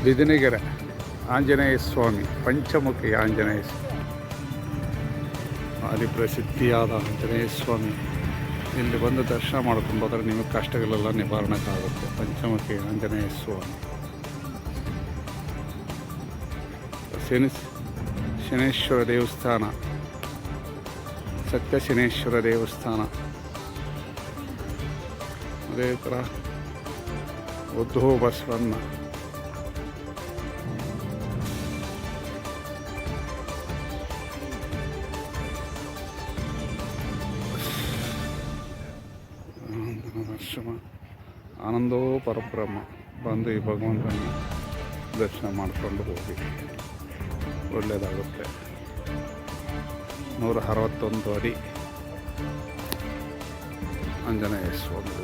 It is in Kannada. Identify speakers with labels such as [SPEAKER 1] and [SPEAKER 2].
[SPEAKER 1] ಬಿದಿನಗೆರೆ ಆಂಜನೇಯ ಸ್ವಾಮಿ, ಪಂಚಮುಖಿ ಆಂಜನೇಯ ಸ್ವಾಮಿ, ಭಾರಿ ಪ್ರಸಿದ್ಧಿಯಾದ ಆಂಜನೇಯ ಸ್ವಾಮಿ. ಇಲ್ಲಿ ಬಂದು ದರ್ಶನ ಮಾಡ್ಕೊಂಡು ಹೋದರೆ ನಿಮಗೆ ಕಷ್ಟಗಳೆಲ್ಲ ನಿವಾರಣೆಗಾಗುತ್ತೆ. ಪಂಚಮುಖಿ ಆಂಜನೇಯ ಸ್ವಾಮಿ, ಶನೇಶ್ವರ ದೇವಸ್ಥಾನ, ಸತ್ಯ ಶನೇಶ್ವರ ದೇವಸ್ಥಾನ. ಅದೇ ಥರ ಉದ್ಧವ ಬಸವಣ್ಣ, ಆನಂದೋ ಪರಬ್ರಹ್ಮ. ಬಂದು ಈ ಭಗವಂತನ ದರ್ಶನ ಮಾಡಿಕೊಂಡು ಹೋಗಿ, ಒಳ್ಳೆಯದಾಗುತ್ತೆ. 161 ಅಡಿ ಆಂಜನೇಯ ಸ್ವಾಮಿ.